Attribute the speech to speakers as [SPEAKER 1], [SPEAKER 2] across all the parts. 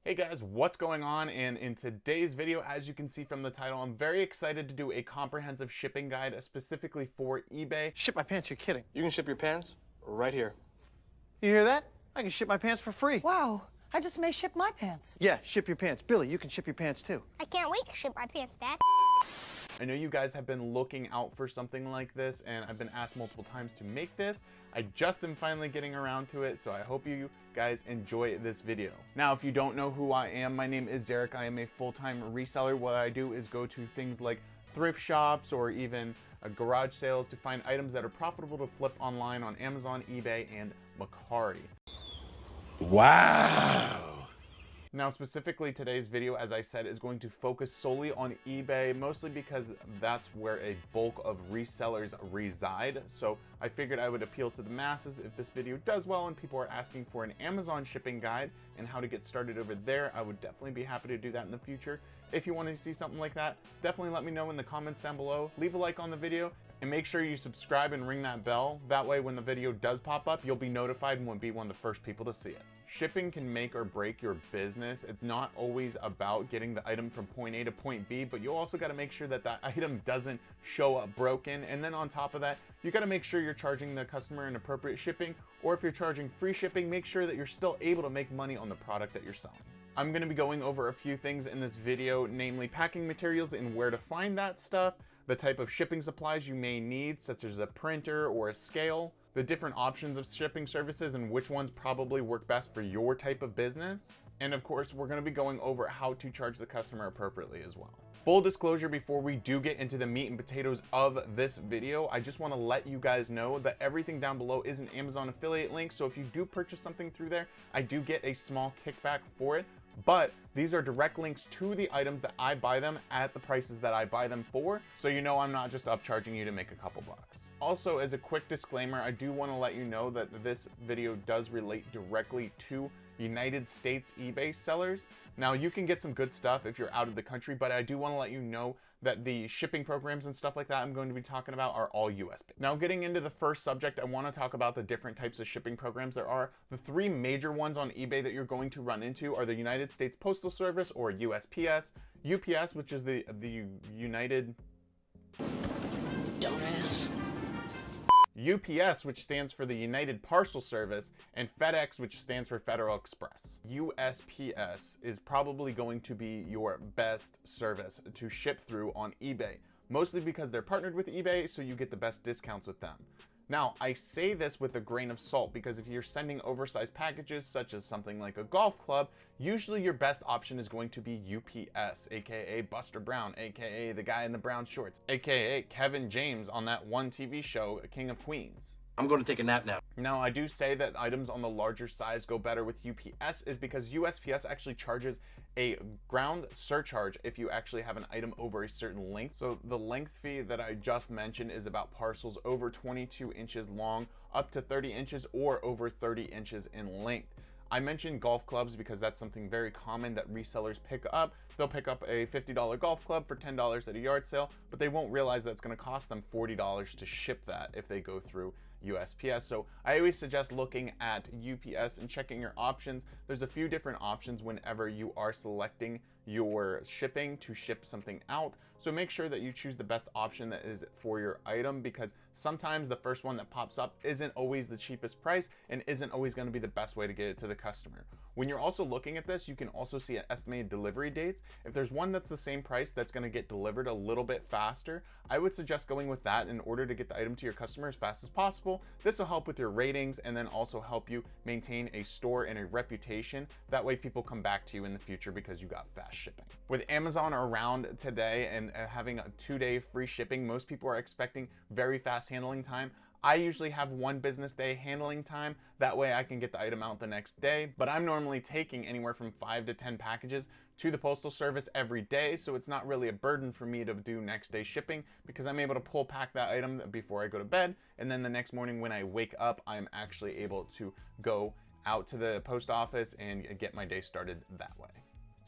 [SPEAKER 1] Hey guys, what's going on? And in today's video, as you can see from the title, I'm very excited to do a comprehensive shipping guide specifically for eBay.
[SPEAKER 2] Ship my pants, you're kidding.
[SPEAKER 3] You can ship your pants right here.
[SPEAKER 2] You hear that? I can ship my pants for free.
[SPEAKER 4] Wow, I just may ship my pants.
[SPEAKER 2] Yeah, ship your pants. Billy, you can ship your pants too.
[SPEAKER 5] I can't wait to ship my pants, Dad.
[SPEAKER 1] I know you guys have been looking out for something like this, and I've been asked multiple times to make this. I just am finally getting around to it, so I hope you guys enjoy this video. Now, if you don't know who I am, my name is Derek. I am a full-time reseller. What I do is go to things like thrift shops or even garage sales to find items that are profitable to flip online on Amazon, eBay, and Mercari. Wow! Now, specifically today's video, as I said, is going to focus solely on eBay, mostly because that's where a bulk of resellers reside. So I figured I would appeal to the masses if this video does well and people are asking for an Amazon shipping guide and how to get started over there. I would definitely be happy to do that in the future. If you want to see something like that, definitely let me know in the comments down below. Leave a like on the video and make sure you subscribe and ring that bell. That way when the video does pop up, you'll be notified and will be one of the first people to see it. Shipping can make or break your business. It's not always about getting the item from point A to point B, but you also got to make sure that that item doesn't show up broken. And then on top of that, you got to make sure you're charging the customer an appropriate shipping, or if you're charging free shipping, make sure that you're still able to make money on the product that you're selling. I'm going to be going over a few things in this video, namely packing materials and where to find that stuff, the type of shipping supplies you may need, such as a printer or a scale, the different options of shipping services and which ones probably work best for your type of business. And of course, we're going to be going over how to charge the customer appropriately as well. Full disclosure, before we do get into the meat and potatoes of this video, I just want to let you guys know that everything down below is an Amazon affiliate link. So if you do purchase something through there, I do get a small kickback for it. But these are direct links to the items that I buy them at the prices that I buy them for. So you know I'm not just upcharging you to make a couple bucks. Also, as a quick disclaimer, I do want to let you know that this video does relate directly to United States eBay sellers. Now, you can get some good stuff if you're out of the country, but I do want to let you know that the shipping programs and stuff like that I'm going to be talking about are all US based. Now, getting into the first subject, I want to talk about the different types of shipping programs there are. The three major ones on eBay that you're going to run into are the United States Postal Service, or USPS, UPS, which is the United...
[SPEAKER 4] Dumbass.
[SPEAKER 1] UPS, which stands for the United Parcel Service, and FedEx, which stands for Federal Express. USPS is probably going to be your best service to ship through on eBay, mostly because they're partnered with eBay, so you get the best discounts with them. Now, I say this with a grain of salt because if you're sending oversized packages, such as something like a golf club, usually your best option is going to be UPS, aka Buster Brown, aka the guy in the brown shorts, aka Kevin James on that one TV show, King of Queens.
[SPEAKER 3] I'm going to take a nap now.
[SPEAKER 1] Now, I do say that items on the larger size go better with UPS is because USPS actually charges a ground surcharge if you actually have an item over a certain length. So the length fee that I just mentioned is about parcels over 22 inches long, up to 30 inches, or over 30 inches in length. I mentioned golf clubs because that's something very common that resellers pick up. They'll pick up a $50 golf club for $10 at a yard sale, but they won't realize that it's going to cost them $40 to ship that if they go through USPS. So I always suggest looking at UPS and checking your options. There's a few different options whenever you are selecting your shipping to ship something out. So make sure that you choose the best option that is for your item, because sometimes the first one that pops up isn't always the cheapest price and isn't always going to be the best way to get it to the customer. When you're also looking at this, you can also see estimated delivery dates. If there's one that's the same price that's going to get delivered a little bit faster, I would suggest going with that in order to get the item to your customer as fast as possible. This will help with your ratings and then also help you maintain a store and a reputation. That way people come back to you in the future because you got fast shipping. With Amazon around today and having a 2-day free shipping, most people are expecting very fast handling time. I usually have 1 business day handling time. That way I can get the item out the next day, but I'm normally taking anywhere from 5 to 10 packages to the Postal Service every day, so it's not really a burden for me to do next day shipping because I'm able to pull pack that item before I go to bed, and then the next morning when I wake up, I'm actually able to go out to the post office and get my day started that way.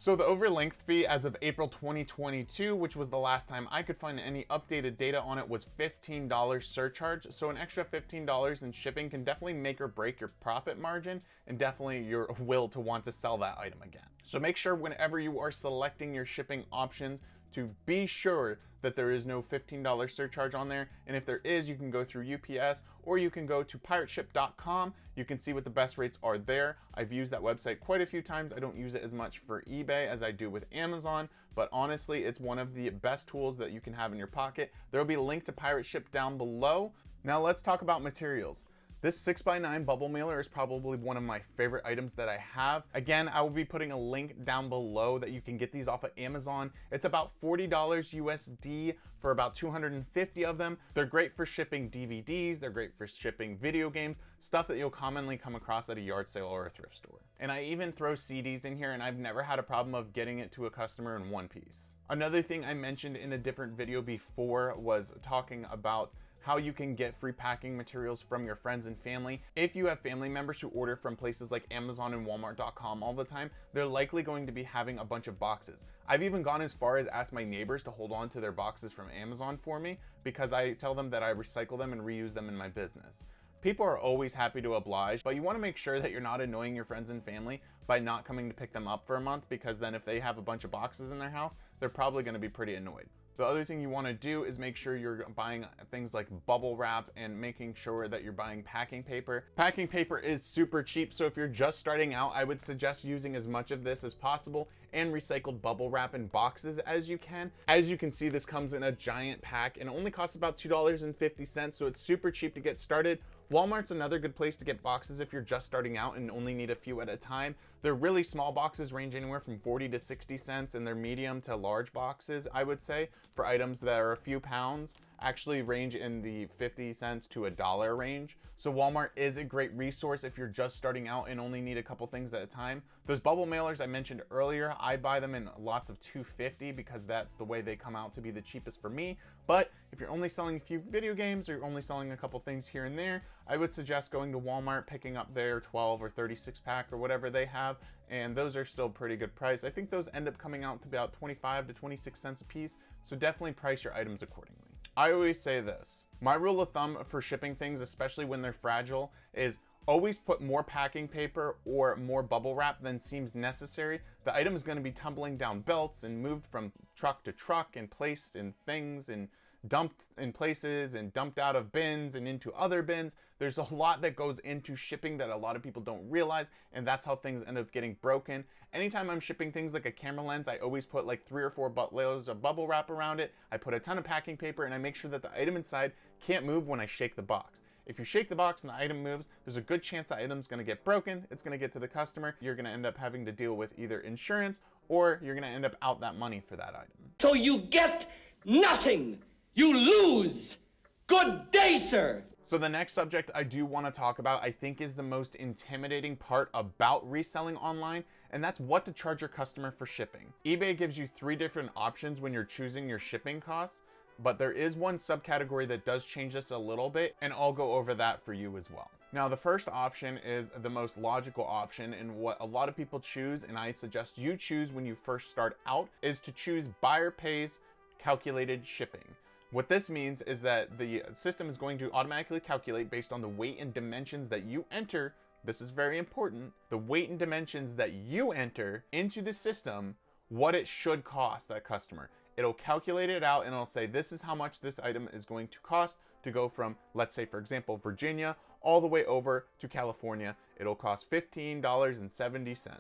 [SPEAKER 1] So the over length fee as of April 2022, which was the last time I could find any updated data on it, was $15 surcharge. So an extra $15 in shipping can definitely make or break your profit margin and definitely your will to want to sell that item again. So make sure whenever you are selecting your shipping options to be sure that there is no $15 surcharge on there. And if there is, you can go through UPS or you can go to pirateship.com. You can see what the best rates are there. I've used that website quite a few times. I don't use it as much for eBay as I do with Amazon, but honestly, it's one of the best tools that you can have in your pocket. There will be a link to Pirate Ship down below. Now let's talk about materials. This 6x9 bubble mailer is probably one of my favorite items that I have. Again, I will be putting a link down below that you can get these off of Amazon. It's about $40 USD for about 250 of them. They're great for shipping DVDs, they're great for shipping video games, stuff that you'll commonly come across at a yard sale or a thrift store. And I even throw CDs in here and I've never had a problem of getting it to a customer in one piece. Another thing I mentioned in a different video before was talking about how you can get free packing materials from your friends and family. If you have family members who order from places like Amazon and Walmart.com all the time, they're likely going to be having a bunch of boxes. I've even gone as far as ask my neighbors to hold on to their boxes from Amazon for me because I tell them that I recycle them and reuse them in my business. People are always happy to oblige, but you want to make sure that you're not annoying your friends and family by not coming to pick them up for a month, because then if they have a bunch of boxes in their house, they're probably going to be pretty annoyed. The other thing you want to do is make sure you're buying things like bubble wrap and making sure that you're buying packing paper. Packing paper is super cheap, so if you're just starting out, I would suggest using as much of this as possible and recycled bubble wrap in boxes as you can. As you can see, this comes in a giant pack and only costs about $2.50, so it's super cheap to get started. Walmart's another good place to get boxes if you're just starting out and only need a few at a time. Their really small boxes range anywhere from 40 to 60 cents, and their medium to large boxes, I would say, for items that are a few pounds, actually range in the 50 cents to $1 range. So Walmart is a great resource if you're just starting out and only need a couple things at a time. Those bubble mailers I mentioned earlier, I buy them in lots of 250 because that's the way they come out to be the cheapest for me. But if you're only selling a few video games or you're only selling a couple things here and there, I would suggest going to Walmart, picking up their 12 or 36 pack or whatever they have, and those are still pretty good price. I think those end up coming out to about 25 to 26 cents a piece, so definitely price your items accordingly. I always say this, my rule of thumb for shipping things, especially when they're fragile, is always put more packing paper or more bubble wrap than seems necessary. The item is going to be tumbling down belts and moved from truck to truck and placed in things and dumped in places and dumped out of bins and into other bins. There's a lot that goes into shipping that a lot of people don't realize, and that's how things end up getting broken. Anytime I'm shipping things like a camera lens, I always put like 3 or 4 layers of bubble wrap around it. I put a ton of packing paper and I make sure that the item inside can't move when I shake the box. If you shake the box and the item moves, there's a good chance the item's going to get broken. It's going to get to the customer. You're going to end up having to deal with either insurance or you're going to end up out that money for that item.
[SPEAKER 6] So you get nothing. You lose. Good day, sir.
[SPEAKER 1] So the next subject I do want to talk about, I think, is the most intimidating part about reselling online, and that's what to charge your customer for shipping. eBay gives you 3 different options when you're choosing your shipping costs, but there is one subcategory that does change this a little bit, and I'll go over that for you as well. Now, the first option is the most logical option, and what a lot of people choose, and I suggest you choose when you first start out, is to choose buyer pays calculated shipping. What this means is that the system is going to automatically calculate based on the weight and dimensions that you enter. This is very important. The weight and dimensions that you enter into the system, what it should cost that customer. It'll calculate it out and it'll say, this is how much this item is going to cost to go from, let's say, for example, Virginia, all the way over to California. It'll cost $15.70.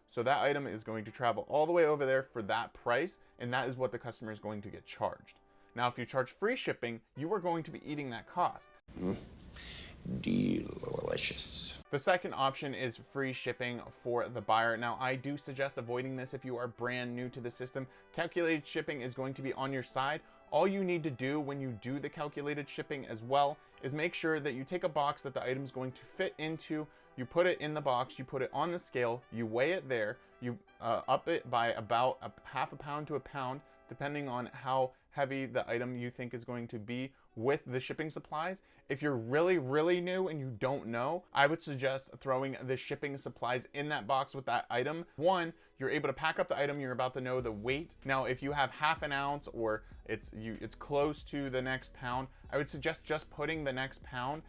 [SPEAKER 1] So that item is going to travel all the way over there for that price, and that is what the customer is going to get charged. Now, if you charge free shipping, you are going to be eating that cost.
[SPEAKER 6] Delicious.
[SPEAKER 1] The second option is free shipping for the buyer. Now, I do suggest avoiding this if you are brand new to the system. Calculated shipping is going to be on your side. All you need to do when you do the calculated shipping as well is make sure that you take a box that the item is going to fit into, you put it in the box, you put it on the scale, you weigh it there, you up it by about half a pound to a pound, depending on how heavy the item you think is going to be with the shipping supplies. If you're really, really new and you don't know, I would suggest throwing the shipping supplies in that box with that item. One, you're able to pack up the item, you're about to know the weight. Now, if you have half an ounce or it's close to the next pound, I would suggest just putting the next pound.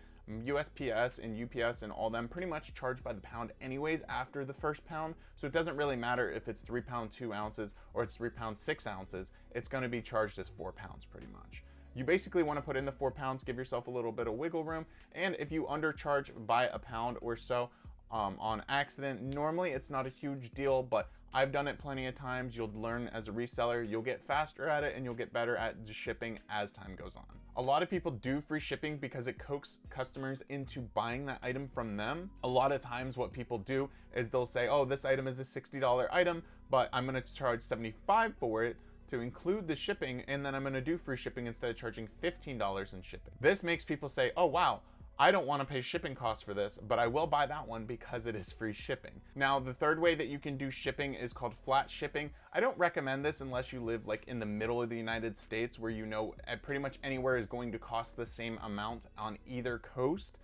[SPEAKER 1] USPS and UPS and all them pretty much charge by the pound anyways after the first pound. So it doesn't really matter if it's 3 pound 2 ounces or it's 3 pound 6 ounces. It's going to be charged as 4 pounds pretty much. You basically want to put in the 4 pounds, give yourself a little bit of wiggle room. And if you undercharge by a pound or so on accident, normally it's not a huge deal, but I've done it plenty of times. You'll learn as a reseller, you'll get faster at it and you'll get better at shipping as time goes on. A lot of people do free shipping because it coaxes customers into buying that item from them. A lot of times what people do is they'll say, oh, this item is a $60 item, but I'm going to charge $75 for it to include the shipping, and then I'm going to do free shipping instead of charging $15 in shipping. This makes people say, oh wow, I don't want to pay shipping costs for this, but I will buy that one because it is free shipping. Now, the third way that you can do shipping is called flat shipping. I don't recommend this unless you live like in the middle of the United States where you know pretty much anywhere is going to cost the same amount on either coast.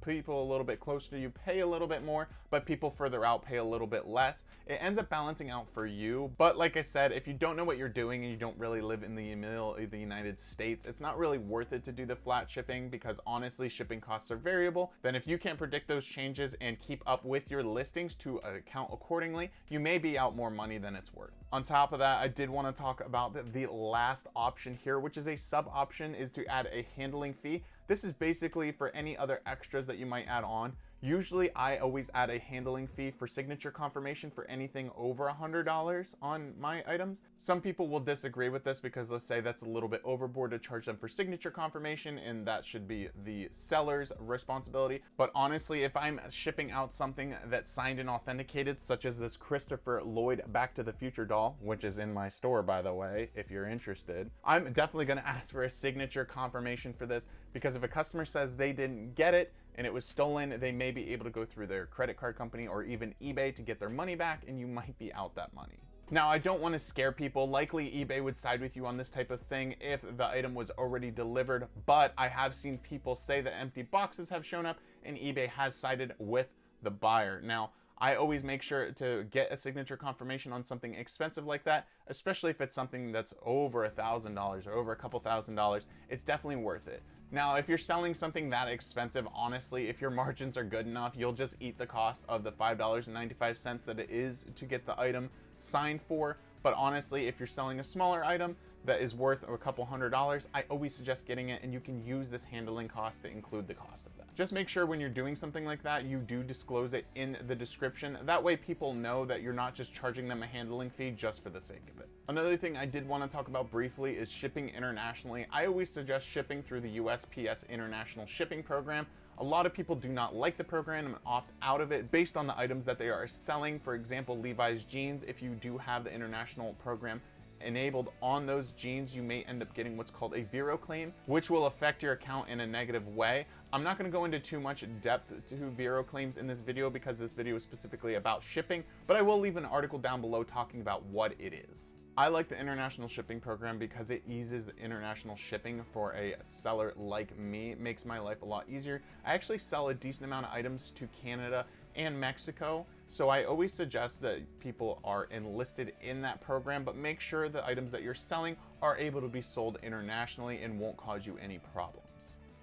[SPEAKER 1] People a little bit closer to you pay a little bit more, but people further out pay a little bit less. It ends up balancing out for you. But like I said, if you don't know what you're doing and you don't really live in the middle of the United States, it's not really worth it to do the flat shipping because honestly, shipping costs are variable. Then if you can't predict those changes and keep up with your listings to account accordingly, you may be out more money than it's worth. On top of that, I did want to talk about the last option here, which is a sub option, is to add a handling fee. This is basically for any other extras that you might add on. Usually I always add a handling fee for signature confirmation for anything over $100 on my items. Some people will disagree with this because they'll say that's a little bit overboard to charge them for signature confirmation and that should be the seller's responsibility. But honestly, if I'm shipping out something that's signed and authenticated, such as this Christopher Lloyd Back to the Future doll, which is in my store by the way, if you're interested, I'm definitely going to ask for a signature confirmation for this because if a customer says they didn't get it and it was stolen, they may be able to go through their credit card company or even eBay to get their money back, and you might be out that money. Now, I don't want to scare people. Likely eBay would side with you on this type of thing if the item was already delivered, but I have seen people say that empty boxes have shown up and eBay has sided with the buyer. Now, I always make sure to get a signature confirmation on something expensive like that, especially if it's something that's over $1,000 or over a couple $1,000. It's definitely worth it. Now, if you're selling something that expensive, honestly, if your margins are good enough, you'll just eat the cost of the $5.95 that it is to get the item signed for. But honestly, if you're selling a smaller item that is worth a couple $100s, I always suggest getting it, and you can use this handling cost to include the cost of that. Just make sure when you're doing something like that, you do disclose it in the description. That way people know that you're not just charging them a handling fee just for the sake of it. Another thing I did want to talk about briefly is shipping internationally. I always suggest shipping through the USPS International Shipping Program. A lot of people do not like the program and opt out of it based on the items that they are selling. For example, Levi's jeans, if you do have the international program enabled on those jeans, you may end up getting what's called a Vero claim, which will affect your account in a negative way. I'm not going to go into too much depth to Vero claims in this video because this video is specifically about shipping, but I will leave an article down below talking about what it is. I like the international shipping program because it eases the international shipping for a seller like me. It makes my life a lot easier. I actually sell a decent amount of items to Canada and Mexico, so I always suggest that people are enlisted in that program, but make sure the items that you're selling are able to be sold internationally and won't cause you any problems.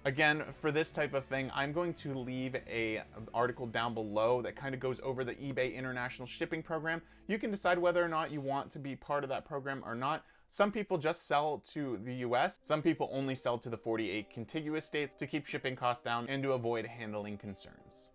[SPEAKER 1] Again, for this type of thing, I'm going to leave an article down below that kind of goes over the eBay International Shipping Program. You can decide whether or not you want to be part of that program or not. Some people just sell to the US. Some people only sell to the 48 contiguous states to keep shipping costs down and to avoid handling concerns.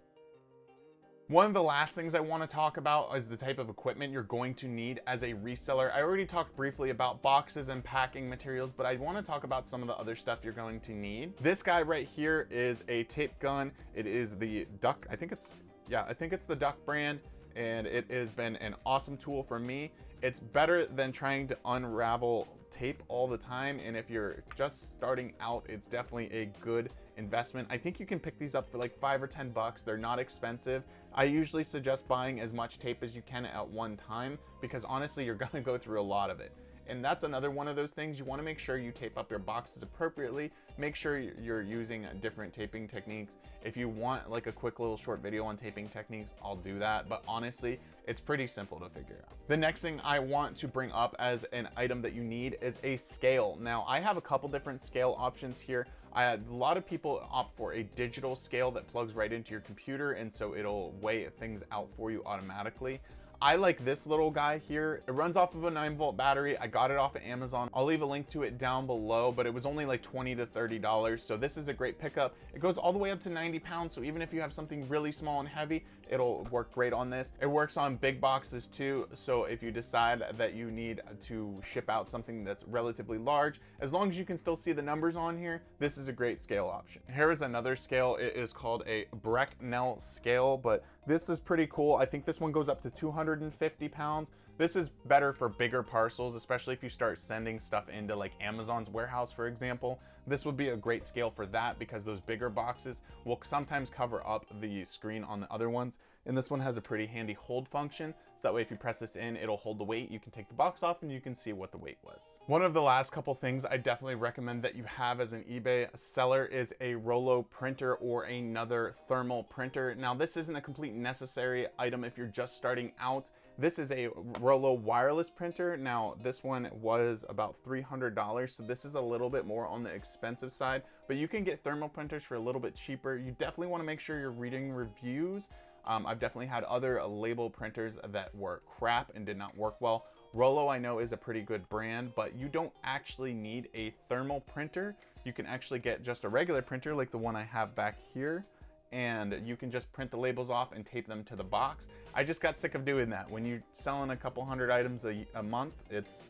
[SPEAKER 1] One of the last things I want to talk about is the type of equipment you're going to need as a reseller. I already talked briefly about boxes and packing materials, but I want to talk about some of the other stuff you're going to need. This guy right here is a tape gun. It is the Duck, I think it's the Duck brand, and it has been an awesome tool for me. It's better than trying to unravel tape all the time, and if you're just starting out, it's definitely a good investment. I think you can pick these up for like $5 or $10. They're not expensive. I usually suggest buying as much tape as you can at one time because honestly, you're gonna go through a lot of it. And that's another one of those things. You want to make sure you tape up your boxes appropriately. Make sure you're using different taping techniques. If you want like a quick little short video on taping techniques, I'll do that. But honestly, it's pretty simple to figure out. The next thing I want to bring up as an item that you need is a scale. Now, I have a couple different scale options here. A lot of people opt for a digital scale that plugs right into your computer, and so it'll weigh things out for you automatically. I like this little guy here. It runs off of a 9-volt battery. I got it off of Amazon. I'll leave a link to it down below, but it was only like $20 to $30. So this is a great pickup. It goes all the way up to 90 pounds. So even if you have something really small and heavy, it'll work great on this. It works on big boxes too. So if you decide that you need to ship out something that's relatively large, as long as you can still see the numbers on here, this is a great scale option. Here is another scale. It is called a Brecknell scale, but this is pretty cool. I think this one goes up to 250 pounds. This is better for bigger parcels, especially if you start sending stuff into like Amazon's warehouse, for example. This would be a great scale for that because those bigger boxes will sometimes cover up the screen on the other ones. And this one has a pretty handy hold function. So that way, if you press this in, it'll hold the weight. You can take the box off and you can see what the weight was. One of the last couple things I definitely recommend that you have as an eBay seller is a Rollo printer or another thermal printer. Now, this isn't a complete necessary item if you're just starting out. This is a Rollo wireless printer. Now, this one was about $300, so this is a little bit more on the expensive side, but you can get thermal printers for a little bit cheaper. You definitely want to make sure you're reading reviews. I've definitely had other label printers that were crap and did not work well. Rollo, I know, is a pretty good brand, but you don't actually need a thermal printer. You can actually get just a regular printer like the one I have back here, and you can just print the labels off and tape them to the box. I just got sick of doing that. When you're selling a couple hundred items a month, it's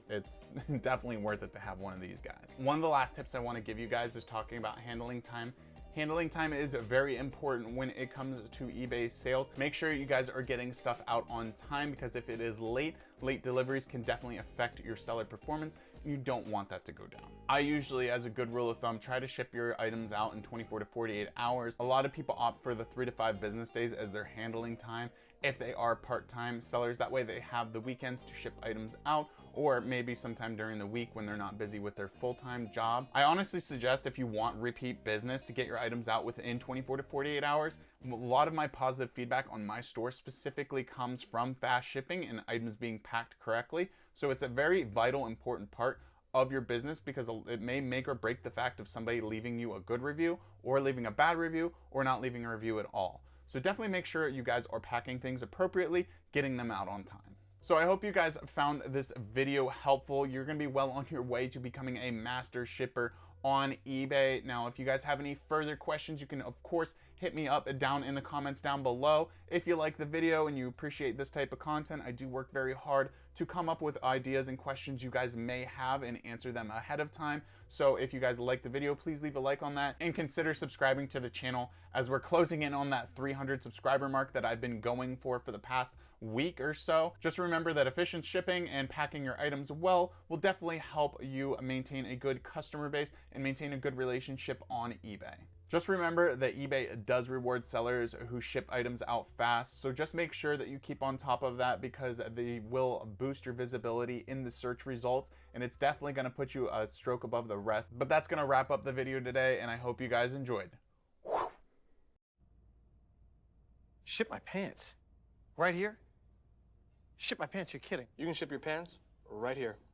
[SPEAKER 1] definitely worth it to have one of these guys. One of the last tips I want to give you guys is talking about handling time. Handling time is very important when it comes to eBay sales. Make sure you guys are getting stuff out on time, because if it is late deliveries can definitely affect your seller performance. You don't want that to go down. I usually, as a good rule of thumb, try to ship your items out in 24 to 48 hours. A lot of people opt for the 3 to 5 business days as their handling time if they are part-time sellers. That way they have the weekends to ship items out, or maybe sometime during the week when they're not busy with their full-time job. I honestly suggest, if you want repeat business, to get your items out within 24 to 48 hours. A lot of my positive feedback on my store specifically comes from fast shipping and items being packed correctly. So it's a very vital, important part of your business, because it may make or break the fact of somebody leaving you a good review or leaving a bad review or not leaving a review at all. So definitely make sure you guys are packing things appropriately, getting them out on time. So I hope you guys found this video helpful. You're gonna be well on your way to becoming a master shipper on eBay. Now, if you guys have any further questions, you can of course hit me up down in the comments down below. If you like the video and you appreciate this type of content, I do work very hard to come up with ideas and questions you guys may have and answer them ahead of time. So if you guys like the video, please leave a like on that and consider subscribing to the channel, as we're closing in on that 300 subscriber mark that I've been going for the past week or so. Just remember that efficient shipping and packing your items well will definitely help you maintain a good customer base and maintain a good relationship on eBay. Just remember that eBay does reward sellers who ship items out fast, so just make sure that you keep on top of that, because they will boost your visibility in the search results, and it's definitely going to put you a stroke above the rest. But that's going to wrap up the video today, and I hope you guys enjoyed.
[SPEAKER 2] Ship my pants? Right here? Ship my pants? You're kidding.
[SPEAKER 3] You can ship your pants right here.